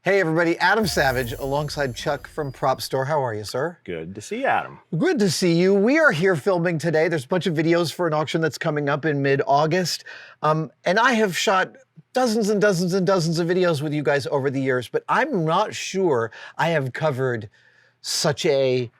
Hey everybody, Adam Savage alongside Chuck from Propstore. How are you, sir? Good to see you, Adam. Good to see you. We are here filming today. There's a bunch of videos for an auction that's coming up in mid-August. And I have shot dozens and dozens and dozens of videos with you guys over the years, but I'm not sure I have covered such a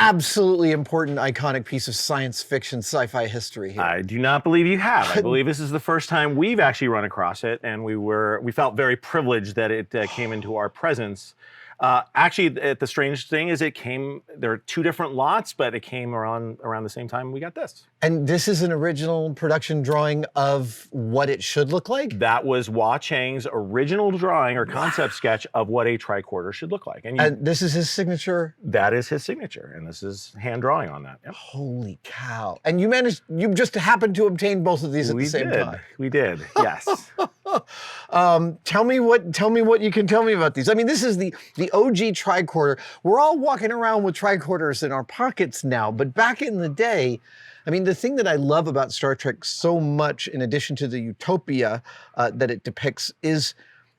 absolutely important, iconic piece of science fiction sci-fi history here. I do not believe you have. I believe this is the first time we've actually run across it, and we felt very privileged that it came into our presence. Actually, the strange thing is there are two different lots, but it came around the same time we got this. And this is an original production drawing of what it should look like? That was Wah Chang's original drawing or concept sketch of what a tricorder should look like. And this is his signature? That is his signature, and this is hand drawing on that. Yep. Holy cow. And you just happened to obtain both of these at the same time? We did, yes. Tell me what you can tell me about these. I mean, this is the OG tricorder. We're all walking around with tricorders in our pockets now, but back in the day, I mean, the thing that I love about Star Trek so much, in addition to the utopia that it depicts, is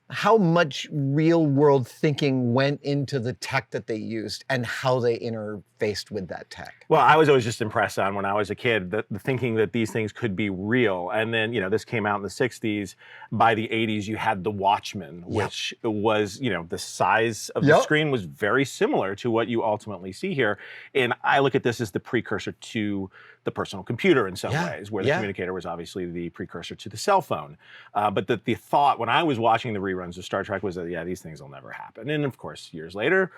how much real world thinking went into the tech that they used and how they interfaced with that tech. Well, I was always just impressed on when I was a kid, the thinking that these things could be real. And then, this came out in the 60s. By the 80s, you had the Watchmen, which was, the size of the screen was very similar to what you ultimately see here. And I look at this as the precursor to the personal computer in some ways, where the communicator was obviously the precursor to the cell phone. But the thought when I was watching the reruns of Star Trek was that, these things will never happen. And of course, years later,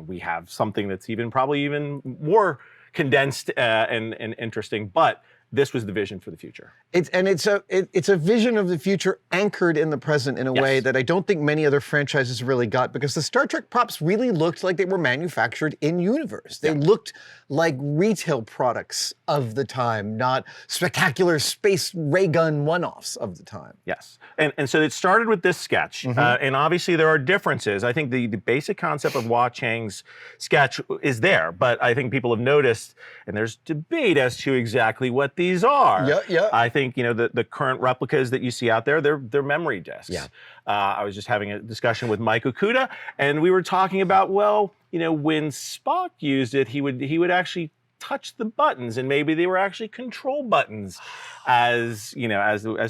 we have something that's probably even more condensed and interesting, but this was the vision for the future. It's a vision of the future anchored in the present in a way that I don't think many other franchises really got, because the Star Trek props really looked like they were manufactured in universe. They looked like retail products of the time, not spectacular space ray gun one-offs of the time. Yes, and so it started with this sketch, and obviously there are differences. I think the basic concept of Wah Chang's sketch is there, but I think people have noticed, and there's debate as to exactly what these are. I think the current replicas that you see out there, they're memory disks. I was just having a discussion with Mike Okuda, and we were talking about, when Spock used it, he would actually touch the buttons, and maybe they were actually control buttons as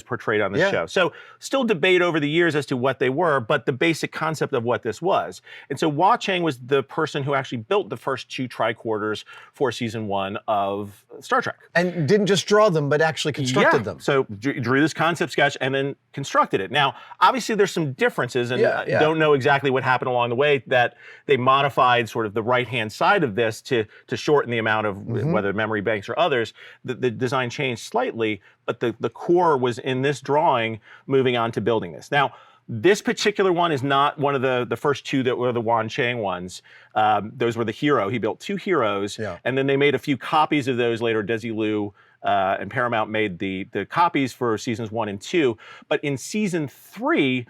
portrayed on the show. So still debate over the years as to what they were, but the basic concept of what this was. And so Wah Chang was the person who actually built the first two tricorders for season 1 of Star Trek. And didn't just draw them, but actually constructed them. So drew this concept sketch and then constructed it. Now, obviously there's some differences, and I don't know exactly what happened along the way, that they modified sort of the right-hand side of this to shorten the amount of whether memory banks or others. The design changed slightly, but the core was in this drawing, moving on to building this. Now, this particular one is not one of the first two that were the Wah Chang ones. Those were the hero. He built two heroes, and then they made a few copies of those later. Desilu and Paramount made the copies for seasons 1 and 2. But in season 3,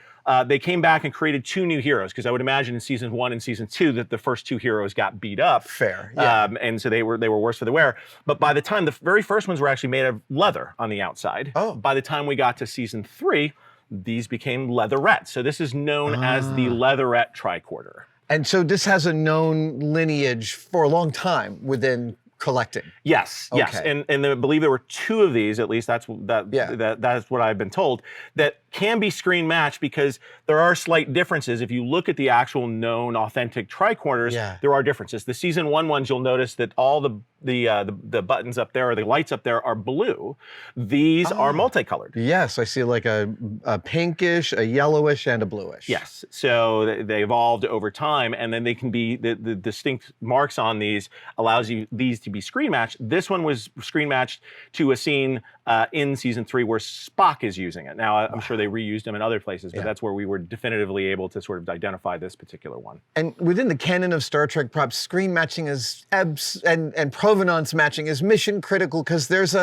they came back and created two new heroes, because I would imagine in season 1 and season 2 that the first two heroes got beat up. Fair, and so they were worse for the wear. But by the time, the very first ones were actually made of leather on the outside. By the time we got to season 3, these became leatherette. So this is known as the leatherette tricorder. And so this has a known lineage for a long time within collecting. Yes. And I believe there were two of these, at least that's what I've been told, that can be screen matched, because there are slight differences. If you look at the actual known authentic tricorders, there are differences. The season 1 ones, you'll notice that all the buttons up there, or the lights up there, are blue. These are multicolored. Yes, I see like a pinkish, a yellowish, and a bluish. Yes, so they evolved over time, and then they can be, the distinct marks on these allows you these to be screen matched. This one was screen matched to a scene in season 3 where Spock is using it. Now, I'm sure they reused them in other places, but that's where we were definitively able to sort of identify this particular one. And within the canon of Star Trek props, screen matching is and provenance matching is mission critical, because there's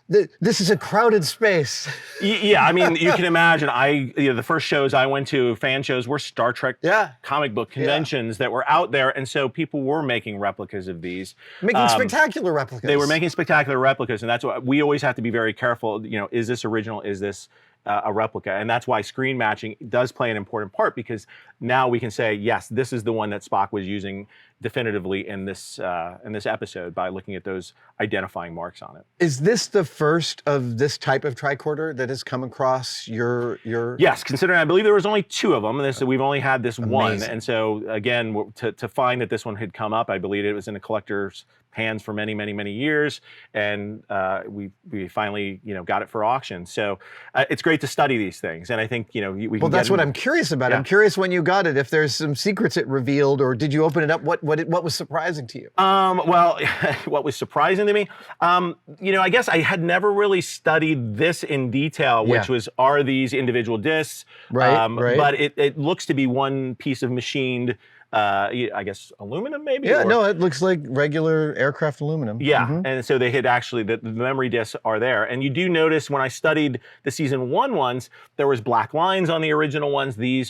this is a crowded space. Yeah, I mean, you can imagine, the first shows I went to, fan shows, were Star Trek comic book conventions that were out there, and so people were making replicas of these. Making spectacular replicas. They were making spectacular replicas, and that's why we always have to be very careful, is this original, is this a replica? And that's why screen matching does play an important part, because now we can say, yes, this is the one that Spock was using definitively in this episode by looking at those identifying marks on it. Is this the first of this type of tricorder that has come across your? Yes, considering I believe there was only 2 of them, and we've only had this one. Amazing. And so again, to find that this one had come up, I believe it was in a collector's hands for many, many, many years, and we finally got it for auction. So it's great to study these things, and I think we Well, can that's what I'm curious about. Yeah. I'm curious when you got it, if there's some secrets it revealed, or did you open it up? What was surprising to you? Well, what was surprising to me, I guess I had never really studied this in detail, which was, are these individual discs? Right. But it looks to be one piece of machined, I guess aluminum maybe? Yeah, no, it looks like regular aircraft aluminum. Yeah, and so they had actually, the memory discs are there. And you do notice when I studied the season 1 ones, there was black lines on the original ones. They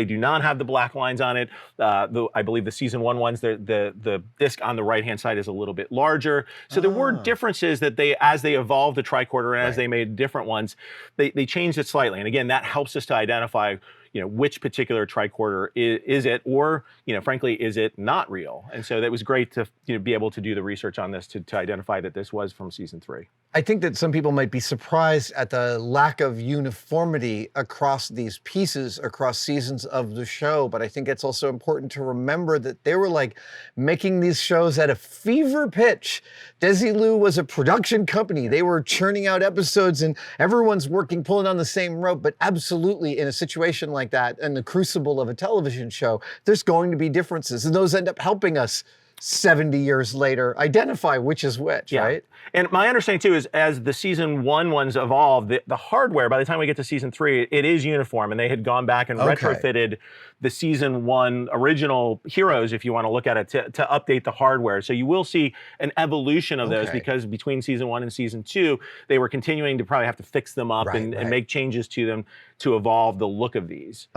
do not have the black lines on it. I believe the season 1 ones, the disc on the right-hand side is a little bit larger. So there were differences that as they evolved the tricorder and as they made different ones, they changed it slightly. And again, that helps us to identify which particular tricorder is it, or frankly, is it not real? And so that was great to be able to do the research on this to identify that this was from season 3. I think that some people might be surprised at the lack of uniformity across these pieces, across seasons of the show, but I think it's also important to remember that they were like making these shows at a fever pitch. Desilu was a production company. They were churning out episodes and everyone's pulling on the same rope, but absolutely in a situation like that, in the crucible of a television show, there's going to be differences, and those end up helping us 70 years later identify which is which, right? And my understanding too is as the season 1 ones evolved, the hardware, by the time we get to season 3, it is uniform, and they had gone back and retrofitted the season 1 original heroes, if you want to look at it, to update the hardware. So you will see an evolution of those, because between season 1 and season 2, they were continuing to probably have to fix them up and make changes to them to evolve the look of these.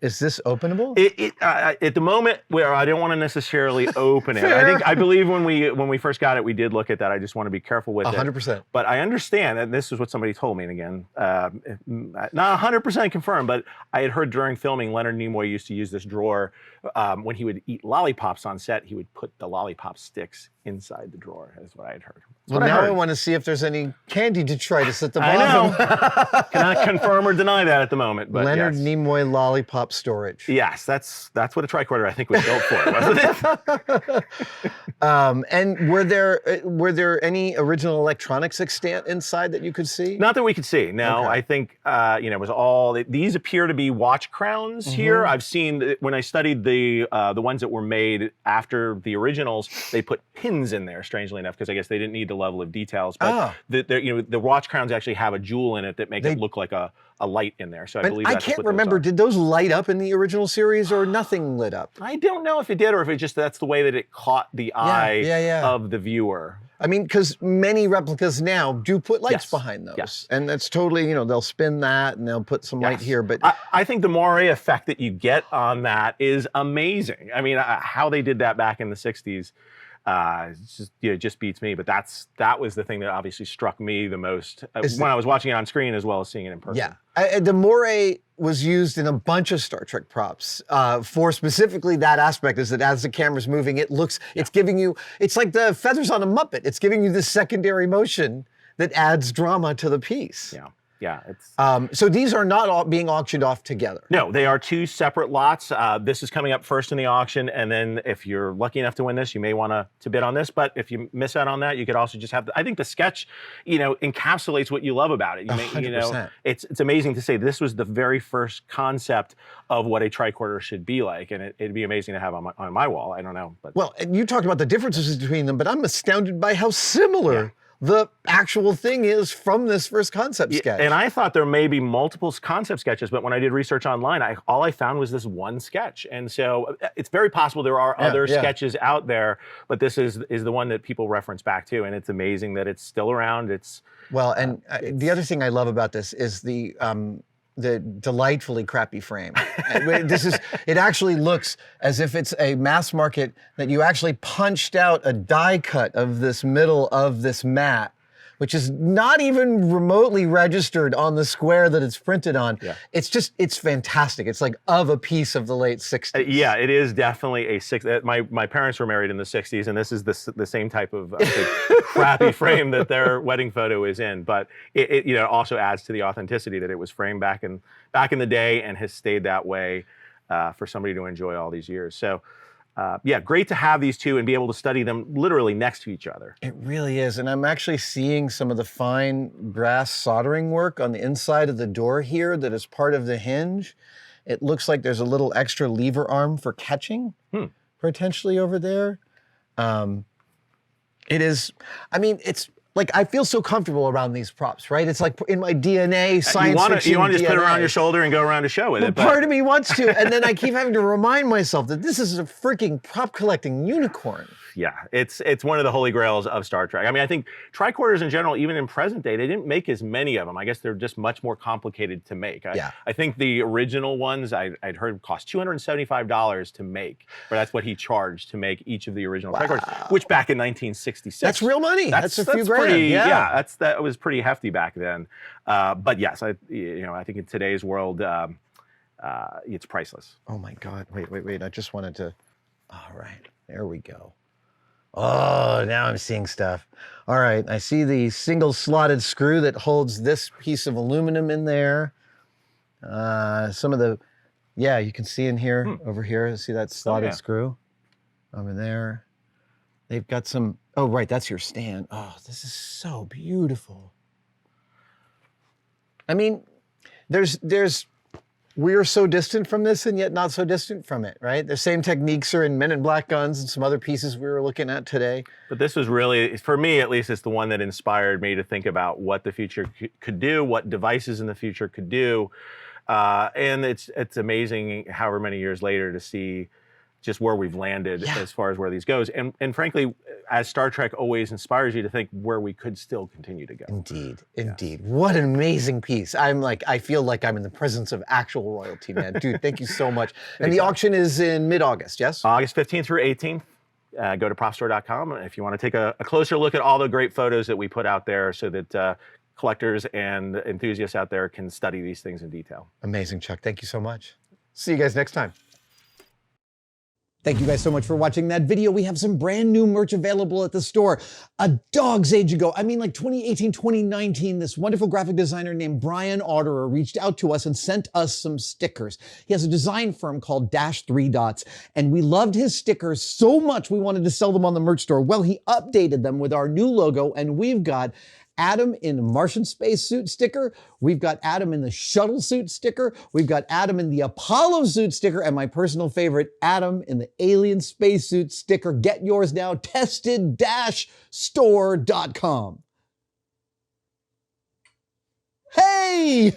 Is this openable? At the moment, where I don't want to necessarally open it. I believe when we first got it, we did look at that. I just want to be careful with 100%. it. But I understand, and this is what somebody told me, and again, not 100% confirmed, but I had heard during filming, Leonard Nimoy used to use this drawer when he would eat lollipops on set. He would put the lollipop sticks inside the drawer, is what I had heard. Well, now I want to see if there's any candy detritus at the bottom. I know. Cannot confirm or deny that at the moment. But Leonard Nimoy lollipop storage. Yes, that's what a tricorder I think was built for, wasn't it? And were there any original electronics extant inside that you could see? Not that we could see. No, I think it was all. These appear to be watch crowns here. I've seen when I studied the ones that were made after the originals, they put pins in there. Strangely enough, because I guess they didn't need the level of details. But the watch crowns actually have a jewel in it that make it look like a light in there. So I believe that's I can't what remember. Did those light up in the original series, or nothing lit up? I don't know if it did, or if it just that's the way that it caught the eye of the viewer. I mean, because many replicas now do put lights behind those, and that's totally, they'll spin that and they'll put some light here. But I think the moire effect that you get on that is amazing. I mean, how they did that back in the '60s. Just beats me. But that was the thing that obviously struck me the most when I was watching it on screen as well as seeing it in person. Yeah, the moire was used in a bunch of Star Trek props for specifically that aspect. Is that as the camera's moving, it's giving you, it's like the feathers on a Muppet. It's giving you this secondary motion that adds drama to the piece. Yeah, it's. So these are not all being auctioned off together. No, they are 2 separate lots. This is coming up first in the auction, and then if you're lucky enough to win this, you may want to bid on this. But if you miss out on that, you could also just have. I think the sketch, encapsulates what you love about it. 100%. It's amazing to say this was the very first concept of what a tricorder should be like, and it'd be amazing to have on my wall. I don't know, but well, and you talked about the differences between them, but I'm astounded by how similar the actual thing is from this first concept sketch. And I thought there may be multiple concept sketches, but when I did research online, all I found was this one sketch. And so it's very possible there are other sketches out there, but this is the one that people reference back to, and it's amazing that it's still around. The other thing I love about this is the delightfully crappy frame. It actually looks as if it's a mass market that you actually punched out a die cut of this middle of this mat which is not even remotely registered on the square that it's printed on. Yeah. It's fantastic. It's like of a piece of the late 60s. Yeah, it is definitely a my parents were married in the 60s, and this is the same type of crappy frame that their wedding photo is in. But it you know, also adds to the authenticity that it was framed back in the day and has stayed that way for somebody to enjoy all these years. So. Yeah, great to have these two and be able to study them literally next to each other. It really is. And I'm actually seeing some of the fine brass soldering work on the inside of the door here that is part of the hinge. It looks like there's a little extra lever arm for catching, potentially over there. It is, I mean, it's like, I feel so comfortable around these props, right? It's like in my DNA, science fiction You want to just DNA. put it around your shoulder and go around a show with it. But part of me wants to, and then I keep having to remind myself that this is a freaking prop collecting unicorn. Yeah, it's one of the holy grails of Star Trek. I mean, I think tricorders in general, even in present day, they didn't make as many of them. I guess they're just much more complicated to make. I think the original ones I'd heard cost $275 to make, but that's what he charged to make each of the original tricorders, which back in 1966. That's real money. That's a few grand. That was pretty hefty back then. But yes, I think in today's world, it's priceless. Oh my God! Wait! I just wanted to. All right, there we go. Oh, now I'm seeing stuff. All right, I see the single slotted screw that holds this piece of aluminum in there. Some of the, you can see in here, over here, see that slotted screw over there. They've got some, oh, right, that's your stand. Oh, this is so beautiful. I mean, we're so distant from this and yet not so distant from it, right? The same techniques are in Men in Black guns and some other pieces we were looking at today. But this was really, for me at least, it's the one that inspired me to think about what the future could do, what devices in the future could do. And it's amazing however many years later to see just where we've landed as far as where these goes. And frankly, as Star Trek always inspires you to think where we could still continue to go. Indeed. What an amazing piece. I feel like I'm in the presence of actual royalty, man. Dude, thank you so much. And the auction is in mid-August, yes? August 15th through 18th. Go to propstore.com if you want to take a closer look at all the great photos that we put out there so that collectors and enthusiasts out there can study these things in detail. Amazing, Chuck. Thank you so much. See you guys next time. Thank you guys so much for watching that video. We have some brand new merch available at the store. A dog's age ago, I mean like 2018, 2019, this wonderful graphic designer named Brian Otterer reached out to us and sent us some stickers. He has a design firm called Dash 3 Dots, and we loved his stickers so much we wanted to sell them on the merch store. Well, he updated them with our new logo, and we've got Adam in the Martian spacesuit sticker. We've got Adam in the shuttle suit sticker. We've got Adam in the Apollo suit sticker. And my personal favorite, Adam in the alien spacesuit sticker. Get yours now, tested-store.com. Hey!